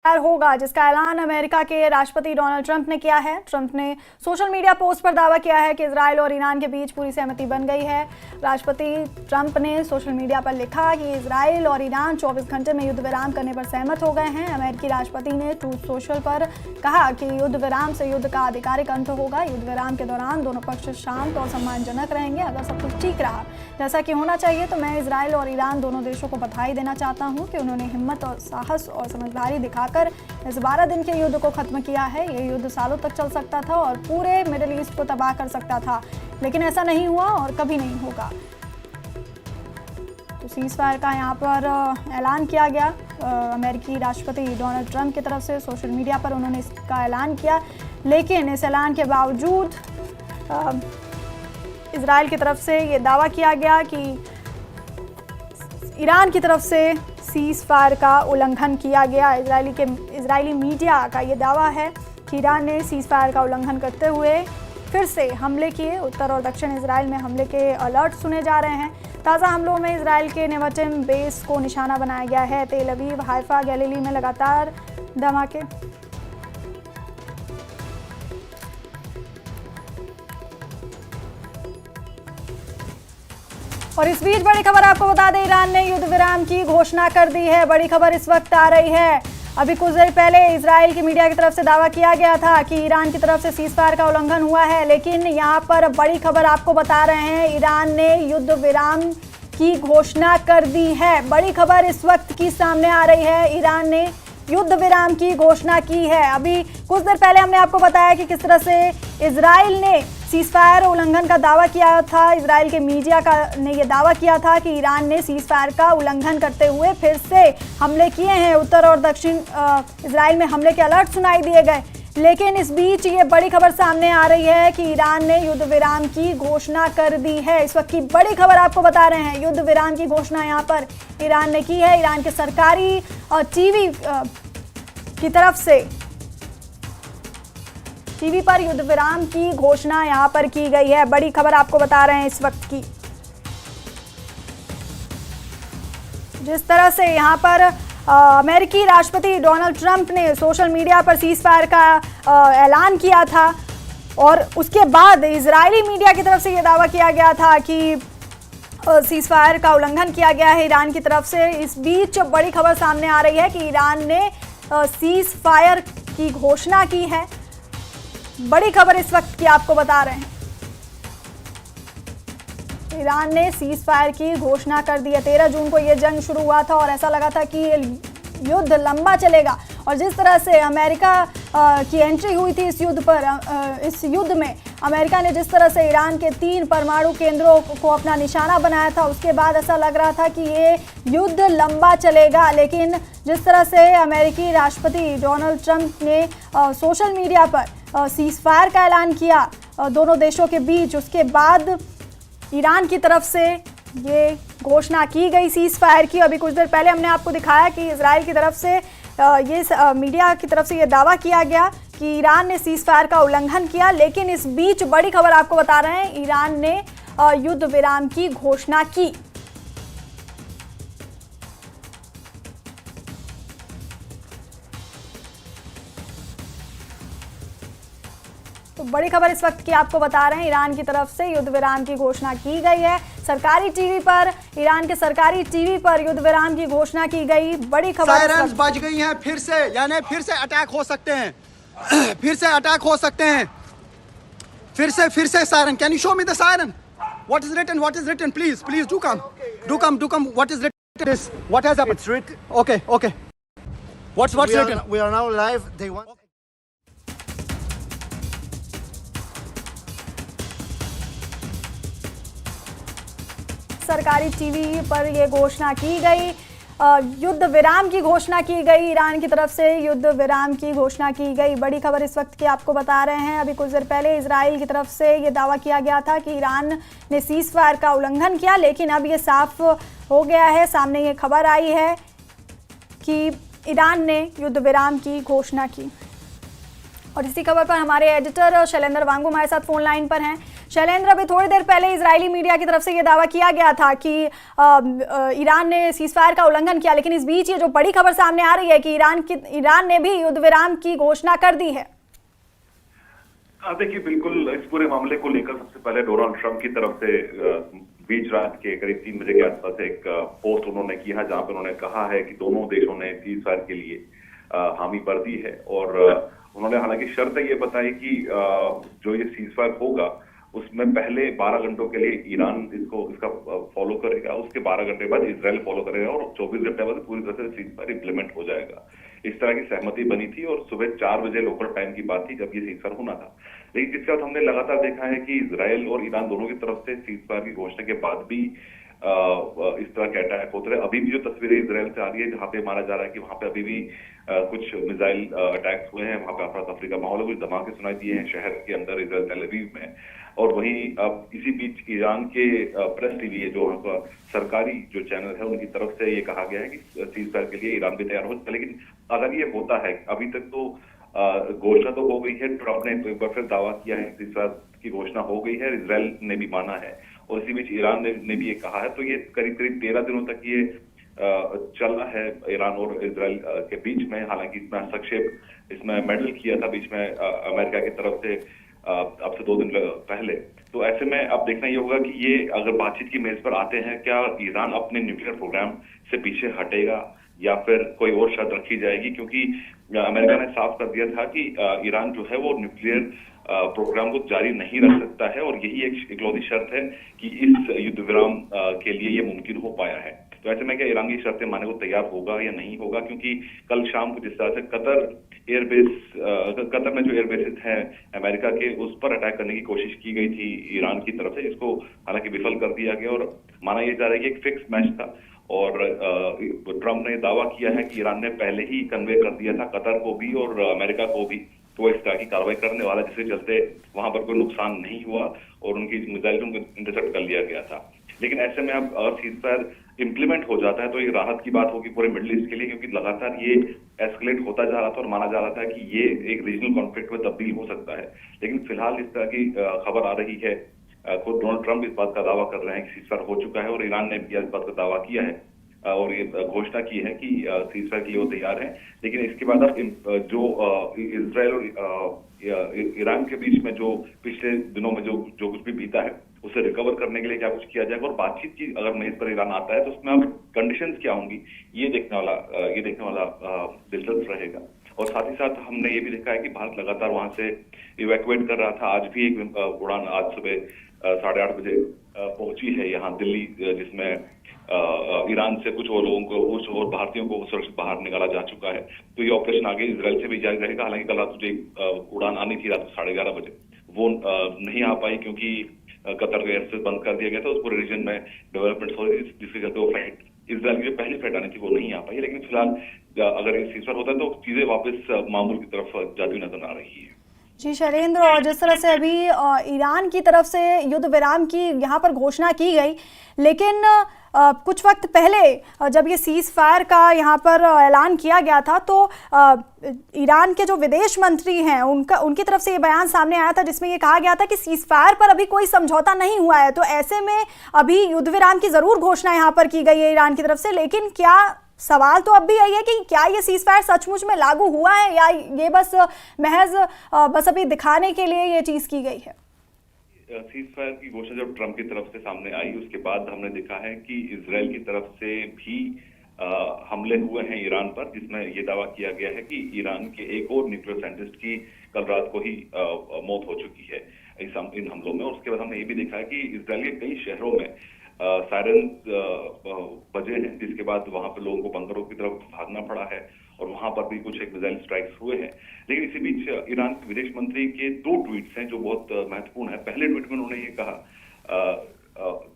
होगा, जिसका ऐलान अमेरिका के राष्ट्रपति डोनाल्ड ट्रंप ने किया है। ट्रंप ने सोशल मीडिया पोस्ट पर दावा किया है कि इजराइल और ईरान के बीच पूरी सहमति बन गई है। राष्ट्रपति ट्रंप ने सोशल मीडिया पर लिखा कि इजराइल और ईरान 24 घंटे में युद्ध विराम करने पर सहमत हो गए हैं। अमेरिकी राष्ट्रपति ने ट्रूथ सोशल पर कहा कि युद्ध विराम से युद्ध का आधिकारिक अंत होगा। युद्ध विराम के दौरान दोनों पक्ष शांत और सम्मानजनक रहेंगे। अगर सब कुछ ठीक रहा जैसा कि होना चाहिए तो मैं इजराइल और ईरान दोनों देशों को बधाई देना चाहता हूँ कि उन्होंने हिम्मत और साहस और समझदारी दिखाकर इस 12 दिन के युद्ध को खत्म किया है। ये युद्ध सालों तक चल सकता था और पूरे मिडिल ईस्ट को तबाह कर सकता था, लेकिन ऐसा नहीं हुआ और कभी नहीं होगा। तो सीज़फायर का यहाँ पर ऐलान किया गया। अमेरिकी राष्ट्रपति डोनाल्ड ट्रंप की तरफ से सोशल मीडिया पर उन्होंने इसका ऐलान किया, लेकिन इस ऐलान के बावजूद इजराइल की तरफ से ये दावा किया गया कि ईरान की तरफ से सीज़फायर का उल्लंघन किया गया। इजरायली मीडिया का ये दावा है कि ईरान ने सीज़फायर का उल्लंघन करते हुए फिर से हमले किए। उत्तर और दक्षिण इजराइल में हमले के अलर्ट सुने जा रहे हैं। ताज़ा हमलों में इजराइल के नेवटिम बेस को निशाना बनाया गया है। तेल अवीव, हाइफा, गैलीली में लगातार धमाके। और इस बीच बड़ी खबर आपको बता दें, ईरान ने युद्ध विराम की घोषणा कर दी है। बड़ी खबर इस वक्त आ रही है। अभी कुछ देर पहले इजराइल की मीडिया की तरफ से दावा किया गया था कि ईरान की तरफ से सीज़फायर का उल्लंघन हुआ है, लेकिन यहाँ पर बड़ी खबर आपको बता रहे हैं, ईरान ने युद्ध विराम की घोषणा कर दी है। बड़ी खबर इस वक्त की सामने आ रही है, ईरान ने युद्ध विराम की घोषणा की है। अभी कुछ देर पहले हमने आपको बताया कि किस तरह से इजराइल ने सीज़फायर उल्लंघन का दावा किया था। इजराइल के मीडिया ने यह दावा किया था कि ईरान ने सीज़फायर का उल्लंघन करते हुए फिर से हमले किए हैं। उत्तर और दक्षिण इजराइल में हमले के अलर्ट सुनाई दिए गए, लेकिन इस बीच ये बड़ी खबर सामने आ रही है कि ईरान ने युद्ध विराम की घोषणा कर दी है। इस वक्त की बड़ी खबर आपको बता रहे हैं, युद्ध विराम की घोषणा यहाँ पर ईरान ने की है। ईरान के सरकारी टीवी की तरफ से टीवी पर युद्ध विराम की घोषणा यहाँ पर की गई है। बड़ी खबर आपको बता रहे हैं इस वक्त की। जिस तरह से यहाँ पर अमेरिकी राष्ट्रपति डोनाल्ड ट्रंप ने सोशल मीडिया पर सीज़फायर का ऐलान किया था और उसके बाद इजरायली मीडिया की तरफ से ये दावा किया गया था कि सीज़फायर का उल्लंघन किया गया है ईरान की तरफ से। इस बीच बड़ी खबर सामने आ रही है कि ईरान ने सीज़फायर की घोषणा की है। बड़ी खबर इस वक्त की आपको बता रहे हैं, ईरान ने सीज़फायर की घोषणा कर दी है। 13 जून को यह जंग शुरू हुआ था और ऐसा लगा था कि ये युद्ध लंबा चलेगा, और जिस तरह से अमेरिका की एंट्री हुई थी इस युद्ध में अमेरिका ने जिस तरह से ईरान के 3 परमाणु केंद्रों को अपना निशाना बनाया था, उसके बाद ऐसा लग रहा था कि ये युद्ध लंबा चलेगा। लेकिन जिस तरह से अमेरिकी राष्ट्रपति डोनाल्ड ट्रंप ने सोशल मीडिया पर सीज़फायर का ऐलान किया दोनों देशों के बीच, उसके बाद ईरान की तरफ से ये घोषणा की गई सीज़फायर की। अभी कुछ देर पहले हमने आपको दिखाया कि इजराइल की तरफ से मीडिया की तरफ से ये दावा किया गया कि ईरान ने सीज़फायर का उल्लंघन किया, लेकिन इस बीच बड़ी खबर आपको बता रहे हैं, ईरान ने युद्ध विराम की घोषणा की। तो बड़ी खबर इस वक्त की आपको बता रहे हैं, ईरान की तरफ से युद्ध विराम की घोषणा की गई है। सरकारी टीवी पर, ईरान के सरकारी टीवी पर युद्ध विराम की घोषणा की गई। बड़ी खबर सायरन्स बज गई हैं फिर से, यानी फिर से अटैक हो सकते हैं, फिर से अटैक हो सकते हैं, फिर से siren. Can you show me the siren? What is written? Please do come. What is written? What has happened? It's written. Okay. What's written? We are now live. They want. सरकारी TV पर यह घोषणा की गई, युद्ध विराम की घोषणा की गई। ईरान की तरफ से युद्ध विराम की घोषणा की गई। बड़ी खबर इस वक्त की आपको बता रहे हैं। अभी कुछ देर पहले इजराइल की तरफ से ये दावा किया गया था कि ईरान ने सीज़फायर का उल्लंघन किया, लेकिन अब ये साफ हो गया है, सामने ये खबर आई है कि ईरान ने युद्ध विराम की घोषणा की। और इसी खबर पर हमारे एडिटर शैलेंद्र वांगू हमारे साथ फोन लाइन पर हैं। शैलेंद्र, अभी थोड़ी देर पहले इजरायली मीडिया की तरफ से ये दावा किया गया था कि ईरान ने सीजफायर का उल्लंघन किया, लेकिन इस बीच ये जो बड़ी खबर सामने आ रही है कि ईरान ने भी युद्ध विराम की घोषणा कर दी है। देखिए, बिल्कुल इस पूरे मामले को लेकर सबसे पहले डोनाल्ड ट्रंप की तरफ से बीच रात के करीब 3 बजे के आसपास एक पोस्ट उन्होंने किया, जहां पर उन्होंने कहा है कि दोनों देशों ने सीजफायर के लिए हामी भर दी है। और उन्होंने हालांकि शर्त ये बताई कि जो ये सीजफायर होगा उसमें पहले 12 घंटों के लिए ईरान इसका फॉलो करेगा, उसके 12 घंटे बाद इजराइल फॉलो करेगा और 24 घंटे बाद पूरी तरह से सीजफायर इंप्लीमेंट हो जाएगा। इस तरह की सहमति बनी थी और सुबह 4 बजे लोकल टाइम की बात थी जब ये सीजफायर होना था। लेकिन जिसके बाद हमने लगातार देखा है कि इजराइल और ईरान दोनों की तरफ से सीजफायर की घोषणा के बाद भी इस तरह के अटैक होते रहे। अभी भी जो तस्वीरें इजराइल से आ रही है, जहां पे माना जा रहा है कि वहां पे अभी भी कुछ मिसाइल अटैक्स हुए हैं, वहां पे अफरा तफरी का माहौल है, कुछ धमाके सुनाई दिए हैं शहर के अंदर इजराइल तेल अवीव में। और वहीं अब इसी बीच ईरान के प्रेस टीवी है, जो वहां का सरकारी जो चैनल है, उनकी तरफ से ये कहा गया है कि सीजफायर के लिए ईरान भी तैयार हो जाए। लेकिन अगर ये होता है, अभी तक तो घोषणा तो हो गई है, ट्रंप ने एक बार फिर दावा किया है सीजफायर की घोषणा हो गई है, इजराइल ने भी माना है और इसी बीच ईरान ने भी ये कहा है। तो ये करीब 13 दिनों तक ये चला है ईरान और इजराइल के बीच में। हालांकि इसमें हस्तक्षेप इसमें मेडल किया था बीच में अमेरिका की तरफ से अब से 2 दिन पहले। तो ऐसे में अब देखना ये होगा कि ये अगर बातचीत की मेज पर आते हैं, क्या ईरान अपने न्यूक्लियर प्रोग्राम से पीछे हटेगा या फिर कोई और शर्त रखी जाएगी, क्योंकि अमेरिका ने साफ कर दिया था कि ईरान जो है वो न्यूक्लियर प्रोग्राम को जारी नहीं रख सकता है और यही एक इकलौती शर्त है कि इस युद्ध विराम के लिए ये मुमकिन हो पाया है। तो ऐसे में क्या ईरान की शर्तें मानने को तैयार होगा या नहीं होगा, क्योंकि कल शाम को जिस तरह से कतर में जो एयरबेसेस हैं अमेरिका के, उस पर अटैक करने की कोशिश की गई थी ईरान की तरफ से, जिसको हालांकि विफल कर दिया गया और माना यह जा रहा है कि एक फिक्स मैच था। और ट्रंप ने दावा किया है कि ईरान ने पहले ही कन्वे कर दिया था कतर को भी और अमेरिका को भी, तो इस तरह की कार्रवाई करने वाला, जिसके चलते वहां पर कोई नुकसान नहीं हुआ और उनकी मिसाइल को इंटरसेप्ट कर लिया गया था। लेकिन ऐसे में अब अगर सीजफायर इंप्लीमेंट हो जाता है तो ये राहत की बात होगी पूरे मिडिल ईस्ट के लिए, क्योंकि लगातार ये एस्केलेट होता जा रहा था और माना जा रहा था कि ये एक रीजनल कॉन्फ्लिक्ट में तब्दील हो सकता है। लेकिन फिलहाल इस तरह की खबर आ रही है, खुद डोनाल्ड ट्रंप इस बात का दावा कर रहे हैं कि सीजफायर हो चुका है और ईरान ने भी इस बात का दावा किया है और ये घोषणा की है कि सीजफायर के लिए वो तैयार है। लेकिन इसके बाद अब जो इजराइल और ईरान के बीच में जो पिछले दिनों में जो कुछ भी बीता है उसे रिकवर करने के लिए क्या कुछ किया जाएगा और बातचीत की अगर मेज पर ईरान आता है तो उसमें अब कंडीशंस क्या होंगी, ये देखने वाला दिलचस्प रहेगा। और साथ ही साथ हमने ये भी देखा है कि भारत लगातार वहां से इवैक्यूएट कर रहा था। आज भी एक उड़ान आज सुबह 8:30 बजे पहुंची है यहाँ दिल्ली, जिसमें ईरान से कुछ और लोगों को, कुछ और भारतीयों को सुरक्षित बाहर निकाला जा चुका है। तो ये ऑपरेशन आगे इजराइल से भी जारी रहेगा। हालांकि कल रात जो उड़ान आनी थी रात 11:30 बजे, वो नहीं आ पाई क्योंकि कतर का एयरस्पेस बंद कर दिया गया था। उस पूरे रीजन में डेवलपमेंट हो रही थी, जिसके चलते वो फ्लाइट इजराइल की जो पहली फ्लाइट आनी थी वो नहीं आ पाई। लेकिन फिलहाल अगर ये सीजफायर होता है तो चीजें वापस मामूल की तरफ जाती हुई नजर आ रही है। जी शैलेंद्र, और जिस तरह से अभी ईरान की तरफ से युद्ध विराम की यहाँ पर घोषणा की गई, लेकिन कुछ वक्त पहले जब ये सीज फायर का यहाँ पर ऐलान किया गया था तो ईरान के जो विदेश मंत्री हैं उनकी तरफ से ये बयान सामने आया था जिसमें ये कहा गया था कि सीज फायर पर अभी कोई समझौता नहीं हुआ है। तो ऐसे में अभी युद्ध विराम की ज़रूर घोषणा यहाँ पर की गई है ईरान की तरफ से, लेकिन क्या सवाल तो अब भी यही है कि क्या ये सीज फायर सचमुच में लागू हुआ है या ये बस अभी दिखाने के लिए ये चीज़ की गई है। सीज फायर की घोषणा जब ट्रंप की तरफ से सामने आई उसके बाद हमने देखा है कि इजराइल की तरफ से भी हमले हुए हैं ईरान पर, जिसमें यह दावा किया गया है कि ईरान के एक और न्यूक्लियर साइंटिस्ट की कल रात को ही मौत हो चुकी है इन हमलों में। और उसके बाद हमने ये भी देखा है कि इजराइल के कई शहरों में सायरन बजे हैं, जिसके बाद वहां पर लोगों को बंकरों की तरफ भागना पड़ा है और वहां पर भी कुछ एक मिसाइल स्ट्राइक्स हुए हैं। लेकिन इसी बीच ईरान के विदेश मंत्री के 2 ट्वीट्स हैं जो बहुत महत्वपूर्ण है। पहले ट्वीट में उन्होंने ये कहा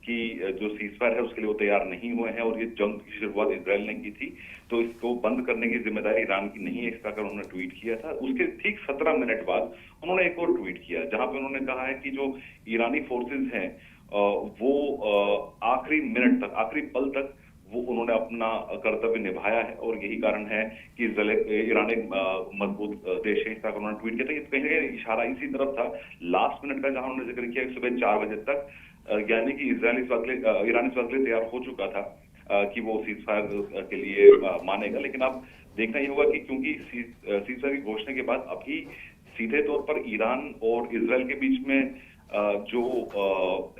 कि जो सीजफायर है उसके लिए वो तैयार नहीं हुए हैं और ये जंग की शुरुआत इजराइल ने की थी, तो इसको बंद करने की जिम्मेदारी ईरान की नहीं है, इसका कर उन्होंने ट्वीट किया था। उसके ठीक 17 मिनट बाद उन्होंने एक और ट्वीट किया जहां पे उन्होंने कहा है कि जो ईरानी फोर्सेज हैं वो आखिरी मिनट तक, आखिरी पल तक वो उन्होंने अपना कर्तव्य निभाया है और यही कारण है कि ईरान एक मजबूत देश है। इस तरह उन्होंने ट्वीट किया था। कहीं ना कहीं इशारा इसी तरफ था लास्ट मिनट का, जहां उन्होंने जिक्र किया सुबह 4 बजे तक, यानी कि ईरान इस वक्त के लिए तैयार हो चुका था कि वो सीज फायर के लिए मानेगा। लेकिन अब देखना ही होगा कि क्योंकि सीज फायर की घोषणा के बाद अभी सीधे तौर पर ईरान और इजराइल के बीच में जो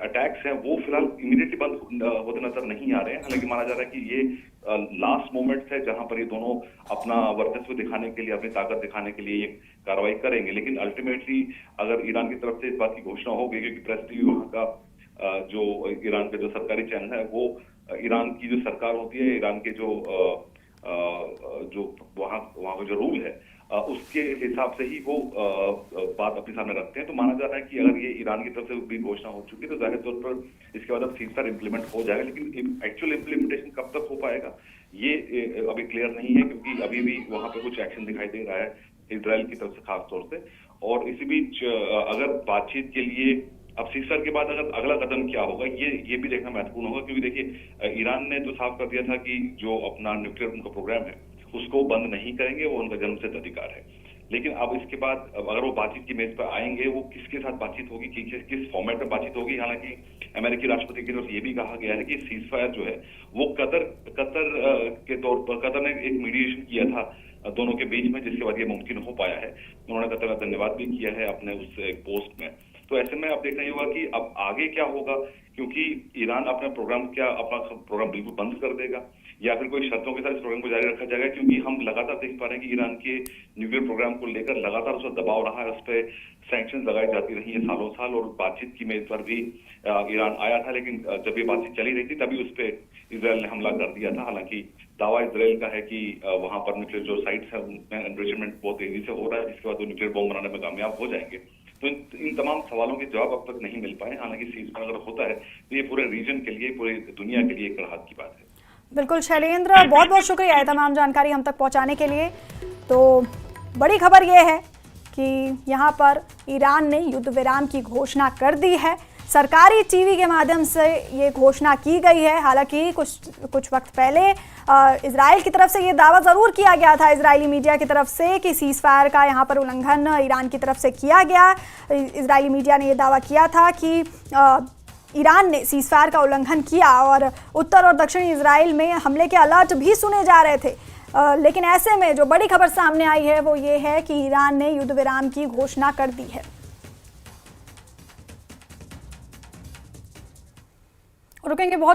अटैक्स हैं वो फिलहाल इमीडिएटली बंद होते नजर नहीं आ रहे हैं। हालांकि माना जा रहा है कि ये लास्ट मोमेंट्स है जहां पर ये दोनों अपना वर्चस्व दिखाने के लिए, अपनी ताकत दिखाने के लिए ये कार्रवाई करेंगे। लेकिन अल्टीमेटली अगर ईरान की तरफ से इस बात की घोषणा होगी, क्योंकि प्रेस टीवी वहां का जो ईरान का जो सरकारी चैनल है वो ईरान की जो सरकार होती है, ईरान के जो वहां का जो रूल है उसके हिसाब से ही वो बात अपने सामने रखते हैं। तो माना जा रहा है कि अगर ये ईरान की तरफ से भी घोषणा हो चुकी है तो जाहिर तौर पर इसके बाद अब सीज फायर इम्प्लीमेंट हो जाएगा। लेकिन एक्चुअल इम्प्लीमेंटेशन कब तक हो पाएगा ये अभी क्लियर नहीं है, क्योंकि अभी भी वहां पे कुछ एक्शन दिखाई दे रहा है इजराइल की तरफ से खास तौर से। और इसी बीच अगर बातचीत के लिए अब सीज फायर के बाद अगर अगला कदम क्या होगा ये भी देखना महत्वपूर्ण होगा, क्योंकि देखिए ईरान ने तो साफ कर दिया था कि जो अपना न्यूक्लियर उनका प्रोग्राम है उसको बंद नहीं करेंगे, वो उनका जन्मसिद्ध अधिकार है। लेकिन अब इसके बाद अगर वो बातचीत की मेज पर आएंगे, वो किसके साथ बातचीत होगी, किस फॉर्मेट में बातचीत होगी। हालांकि अमेरिकी राष्ट्रपति की तरफ से ये भी कहा गया है कि सीज फायर जो है वो कतर के तौर पर कतर ने एक मीडिएशन किया था दोनों के बीच में, जिसके बाद ये मुमकिन हो पाया है। उन्होंने कतर का धन्यवाद भी किया है अपने उस एक पोस्ट में। तो ऐसे में अब देखना ही होगा कि अब आगे क्या होगा, क्योंकि ईरान अपना प्रोग्राम बिल्कुल बंद कर देगा या फिर कोई शर्तों के साथ इस प्रोग्राम को जारी रखा जाएगा। क्योंकि हम लगातार देख पा रहे हैं कि ईरान के न्यूक्लियर प्रोग्राम को लेकर लगातार उस पर दबाव रहा है, उस पर सैंक्शन लगाई जाती रही है सालों साल, और बातचीत की मेज पर भी ईरान आया था। लेकिन जब ये बातचीत चली रही थी तभी उस पर इसराइल ने हमला कर दिया था। हालांकि दावा इसराइल का है कि वहां पर न्यूक्लियर जो साइट्स है उनमें एनरिचमेंट बहुत तेजी से हो रहा है, जिसके बाद वो न्यूक्लियर बॉम्ब बनाने में कामयाब हो जाएंगे। तो इन तमाम सवालों के जवाब अब तक नहीं मिल पाए। हालांकि सीज फायर अगर होता है तो ये पूरे रीजन के लिए, पूरी दुनिया के लिए एक राहत की बात है। बिल्कुल शैलेंद्र, बहुत बहुत शुक्रिया है तमाम जानकारी हम तक पहुंचाने के लिए। तो बड़ी खबर यह है कि यहाँ पर ईरान ने युद्ध विराम की घोषणा कर दी है। सरकारी टीवी के माध्यम से ये घोषणा की गई है। हालांकि कुछ वक्त पहले इजराइल की तरफ से ये दावा ज़रूर किया गया था, इजरायली मीडिया की तरफ से, कि सीज़ फायर का यहाँ पर उल्लंघन ईरान की तरफ से किया गया। इजरायली मीडिया ने ये दावा किया था कि ईरान ने सीज़ फायर का उल्लंघन किया और उत्तर और दक्षिणी इजराइल में हमले के अलर्ट भी सुने जा रहे थे। लेकिन ऐसे में जो बड़ी खबर सामने आई है वो ये है कि ईरान ने युद्ध विराम की घोषणा कर दी है। रुकेंगे बहुत